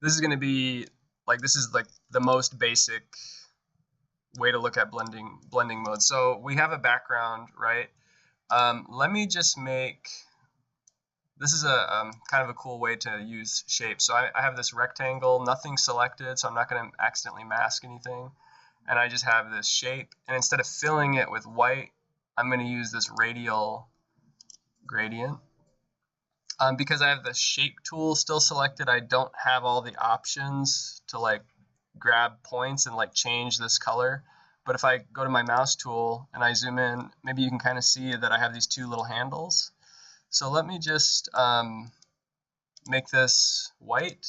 this is going to be like, this is like the most basic way to look at blending mode. So we have a background, right? Let me just make, this is a kind of a cool way to use shapes. So I have this rectangle, nothing selected, so I'm not going to accidentally mask anything. And I just have this shape, and instead of filling it with white, I'm going to use this radial gradient. Because I have the shape tool still selected, I don't have all the options to like grab points and like change this color. But if I go to my mouse tool and I zoom in, maybe you can kind of see that I have these two little handles. So let me just make this white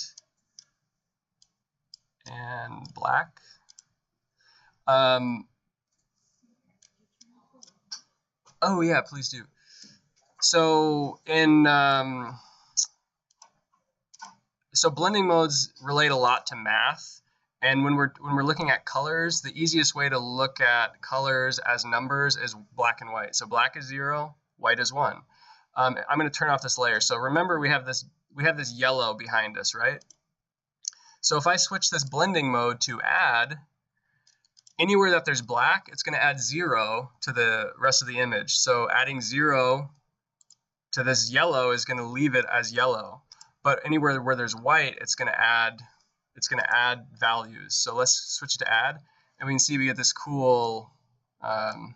and black. Oh yeah, please do. So in so blending modes relate a lot to math, and when we're looking at colors, the easiest way to look at colors as numbers is black and white. So black is 0, white is 1. I'm going to turn off this layer. So remember, we have this yellow behind us, right? So if I switch this blending mode to add, anywhere that there's black, it's going to add 0 to the rest of the image. So adding 0 to this yellow is going to leave it as yellow. But anywhere where there's white, it's going to add values. So let's switch to add, and we can see we get this cool, we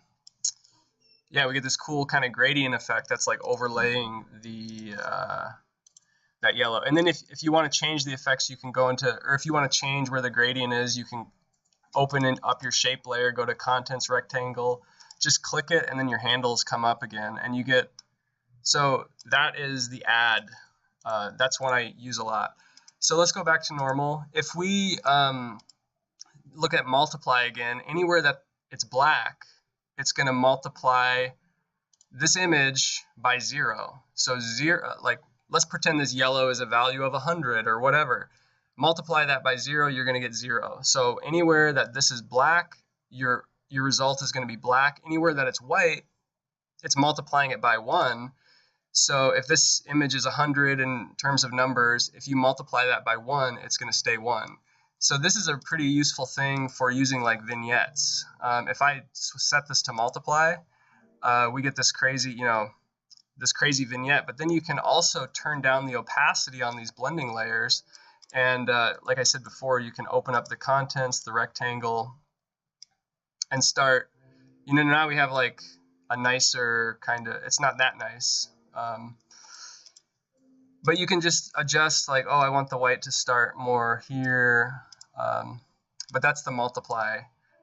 get this cool kind of gradient effect that's like overlaying the that yellow. And then if you want to change the effects, you can go into, or if you want to change where the gradient is, you can open up your shape layer, go to contents rectangle, just click it, and then your handles come up again, and you get. So that is the add. That's one I use a lot. So let's go back to normal. If we look at multiply again, anywhere that it's black, it's going to multiply this image by 0. So 0, like let's pretend this yellow is a value of 100 or whatever. Multiply that by 0, you're going to get 0. So anywhere that this is black, your result is going to be black. Anywhere that it's white, it's multiplying it by 1. So if this image is 100 in terms of numbers, if you multiply that by 1, it's going to stay 1. So this is a pretty useful thing for using like vignettes. If I set this to multiply, we get this crazy, this crazy vignette. But then you can also turn down the opacity on these blending layers. And like I said before, you can open up the contents, the rectangle, and start, now we have like a nicer kind of, it's not that nice. But you can just adjust like, oh, I want the white to start more here. But that's the multiply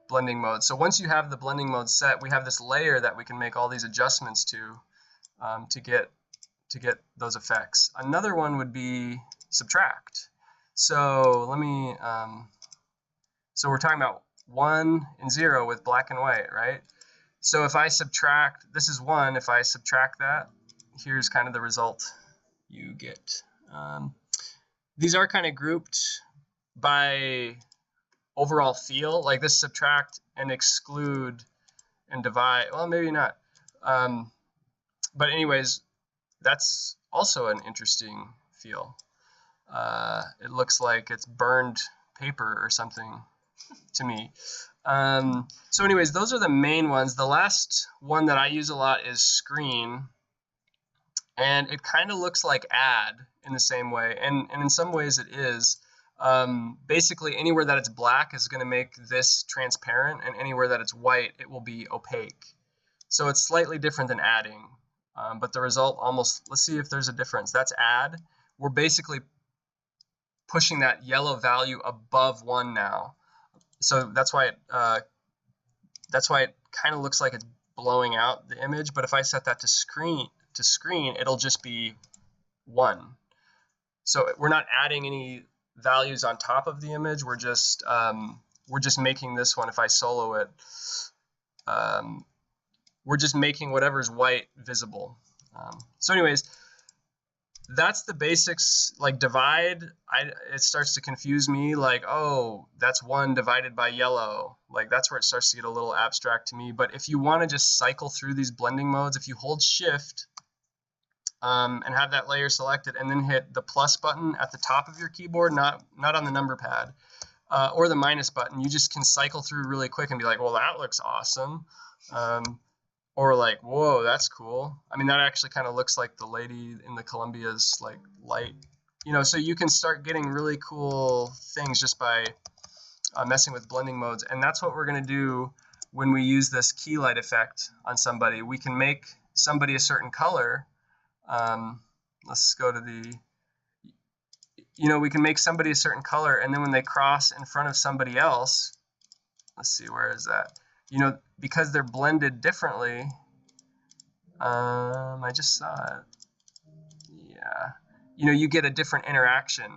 blending mode. So once you have the blending mode set, we have this layer that we can make all these adjustments to get those effects. Another one would be subtract. So let me, so we're talking about 1 and 0 with black and white, right? So if I subtract, this is 1, if I subtract that, here's kind of the result you get. These are kind of grouped by overall feel, like this subtract and exclude and divide. Well, maybe not. But anyways, that's also an interesting feel. It looks like it's burned paper or something to me. So anyways, those are the main ones. The last one that I use a lot is screen. And it kind of looks like add in the same way. And in some ways it is. Basically, anywhere that it's black is going to make this transparent. And anywhere that it's white, it will be opaque. So it's slightly different than adding. But the result almost, let's see if there's a difference. That's add. We're basically pushing that yellow value above 1 now. So that's why it kind of looks like it's blowing out the image. But if I set that to screen, it'll just be 1. So we're not adding any values on top of the image. We're just making this one. If I solo it, we're just making whatever's white visible. So anyways, that's the basics. Like divide, it starts to confuse me. Like, oh, that's 1 divided by yellow. Like that's where it starts to get a little abstract to me. But if you want to just cycle through these blending modes, if you hold Shift, and have that layer selected, and then hit the plus button at the top of your keyboard, not on the number pad, or the minus button. You just can cycle through really quick and be like, well, that looks awesome. Or like, whoa, that's cool. I mean, that actually kind of looks like the lady in the Columbia's like light, you know. So you can start getting really cool things just by messing with blending modes. And that's what we're going to do when we use this key light effect on somebody. We can make somebody a certain color. Let's go to the, you know, we can make somebody a certain color, and then when they cross in front of somebody else, let's see, where is that? You know, because they're blended differently, I just saw it. Yeah. You know, you get a different interaction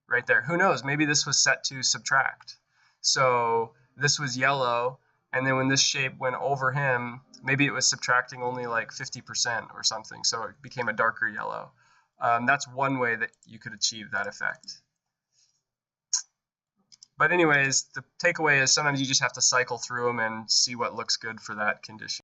right there. Who knows? Maybe this was set to subtract. So this was yellow, and then when this shape went over him, maybe it was subtracting only like 50% or something. So it became a darker yellow. That's one way that you could achieve that effect. But anyways, the takeaway is sometimes you just have to cycle through them and see what looks good for that condition.